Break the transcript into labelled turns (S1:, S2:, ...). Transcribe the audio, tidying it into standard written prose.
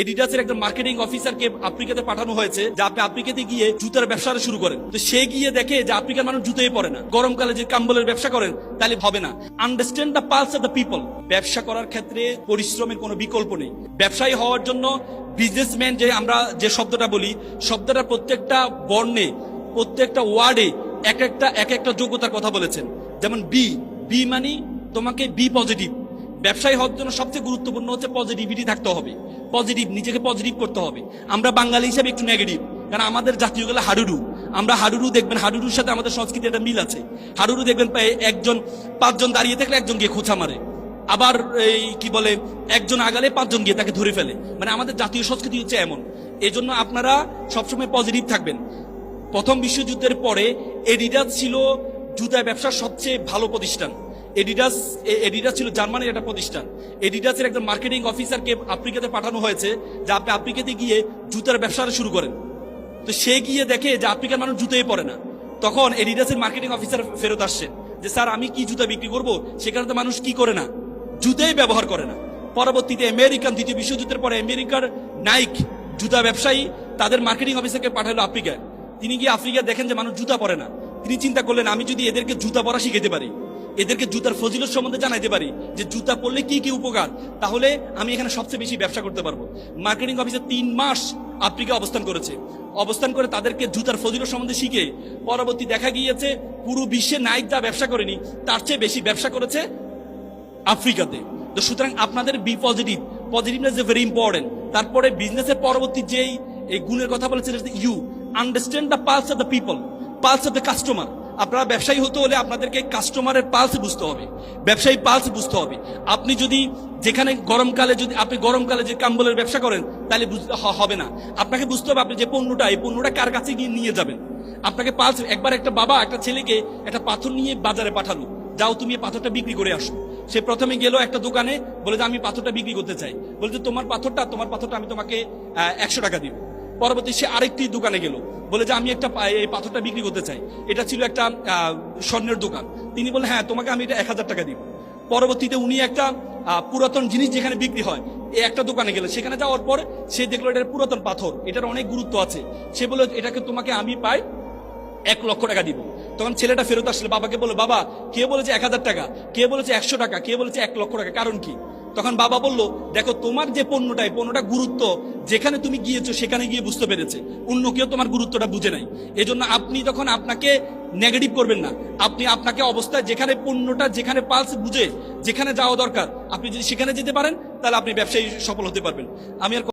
S1: এডিডাসের একটা মার্কেটিং অফিসারকে আফ্রিকাতে পাঠানো হয়েছে যে আপনি আফ্রিকাতে গিয়ে জুতার ব্যবসা শুরু করেন। তো সে গিয়ে দেখে যে আফ্রিকার মানুষ জুতোই পরে না, গরমকালে যে কাম্বলের ব্যবসা করেন তাহলে হবে না। Understand the pulse of the people. ব্যবসা করার ক্ষেত্রে পরিশ্রমের কোনো বিকল্প নেই। ব্যবসায়ী হওয়ার জন্য বিজনেসম্যান যে আমরা যে শব্দটা বলি, শব্দটা প্রত্যেকটা বর্ণে প্রত্যেকটা ওয়ার্ডে এক একটা যোগ্যতার কথা বলেছেন। যেমন বি মানে তোমাকে বি পজিটিভ। ব্যবসায়ী হওয়ার জন্য সবচেয়ে গুরুত্বপূর্ণ হচ্ছে পজিটিভিটি থাকতে হবে, পজিটিভ, নিজেকে পজিটিভ করতে হবে। আমরা বাঙালি হিসাবে একটু নেগেটিভ, কারণ আমাদের জাতীয় গেলে হাডুডু। আমরা হাডুডু দেখবেন, হাডুডুর সাথে আমাদের সংস্কৃতি একটা মিল আছে। হাডুডু দেখবেন পাঁচজন দাঁড়িয়ে থাকলে একজন গিয়ে খোঁচা মারে, আবার এই কি বলে একজন আগালে পাঁচজন গিয়ে তাকে ধরে ফেলে। মানে আমাদের জাতীয় সংস্কৃতি হচ্ছে এমন। এই জন্য আপনারা সবসময় পজিটিভ থাকবেন। প্রথম বিশ্বযুদ্ধের পরে এডিডাস ছিল জুতা ব্যবসার সবচেয়ে ভালো প্রতিষ্ঠান। এডিডাস ছিল জার্মানির একটা প্রতিষ্ঠান। এডিডাসের একজন মার্কেটিং অফিসারকে আফ্রিকাতে পাঠানো হয়েছে যে আপনি আফ্রিকাতে গিয়ে জুতার ব্যবসা শুরু করেন। তো সে গিয়ে দেখে যে আফ্রিকার মানুষ জুতোই পরে না। তখন এডিডাসের মার্কেটিং অফিসার ফেরত আসছেন যে স্যার আমি কি জুতা বিক্রি করবো, সেখানে তো মানুষ কি করে না, জুতোই ব্যবহার করে না। পরবর্তীতে দ্বিতীয় বিশ্বযুদ্ধের পরে আমেরিকার নাইক জুতা ব্যবসায়ী তাদের মার্কেটিং অফিসারকে পাঠালো আফ্রিকায়। তিনি গিয়ে আফ্রিকা দেখেন যে মানুষ জুতা পরে না। তিনি চিন্তা করলেন আমি যদি এদেরকে জুতা পরা শিখাতে পারি, এদেরকে জুতার ফজিলত সম্বন্ধে জানাইতে পারি যে জুতা পরলে কি কি উপকার, তাহলে আমি এখানে সবচেয়ে বেশি ব্যবসা করতে পারবো। মার্কেটিং অফিসার 3 মাস আফ্রিকা অবস্থান করেছে। অবস্থান করে তাদেরকে জুতার ফজিলত সম্বন্ধে শিখে পরবর্তী দেখা গিয়েছে পুরো বিশ্বে নাইক যা ব্যবসা করেনি তার চেয়ে বেশি ব্যবসা করেছে আফ্রিকাতে। তো সুতরাং আপনাদের be positiveness is very important. তারপরে বিজনেসের পরবর্তী যেই এই গুণের কথা বলেছেন, you understand the pulse of the people, pulse of the customer. আপনারা ব্যবসায়ী হতে হলে আপনাদেরকে কাস্টমারের পালস বুঝতে হবে, ব্যবসায়ী পালস বুঝতে হবে। আপনি যদি যেখানে গরমকালে যে কাম্বলের ব্যবসা করেন তাহলে হবে না। আপনাকে বুঝতে হবে আপনি যে এই পণ্যটা কার কাছে গিয়ে নিয়ে যাবেন। আপনাকে পালস। একবার একটা বাবা একটা ছেলেকে একটা পাথর নিয়ে বাজারে পাঠালো, যাও তুমি এই পাথরটা বিক্রি করে আসো। সে প্রথমে গেল একটা দোকানে, বলে যে আমি পাথরটা বিক্রি করতে চাই। বলে যে তোমার পাথরটা আমি তোমাকে 100 টাকা দিব। পরবর্তী সে আরেকটি দোকানে গেল, বলে যে আমি এই পাথরটা বিক্রি করতে চাই। এটা ছিল একটা স্বর্ণের দোকান। তিনি বলে হ্যাঁ তোমাকে আমি এটা 1000 টাকা দিব। পরবর্তীতে উনি একটা পুরাতন জিনিস যেখানে বিক্রি হয় এই একটা দোকানে গেলে, সেখানে যাওয়ার পর সে দেখলো এটার পুরাতন পাথর, এটার অনেক গুরুত্ব আছে। সে বলে এটাকে তোমাকে আমি পাই 1 লক্ষ টাকা দিব। তখন ছেলেটা ফেরত আসলে বাবাকে বললো, বাবা কে বলেছে 1000 টাকা, কে বলেছে 100 টাকা, কে বলেছে 1 লক্ষ টাকা, কারণ কি? তখন বাবা বলল, দেখো তোমার যে পণ্যটা গুরুত্ব যেখানে তুমি গিয়েছো সেখানে গিয়ে বুঝতে পেরেছে, অন্য কেউ তোমার গুরুত্বটা বুঝে নাই। এজন্য আপনি তখন আপনাকে নেগেটিভ করবেন না। আপনাকে অবস্থায় যেখানে পালস বুঝে যেখানে যাওয়া দরকার, আপনি যদি সেখানে যেতে পারেন তাহলে আপনি ব্যবসায়ী সফল হতে পারবেন। আমি আর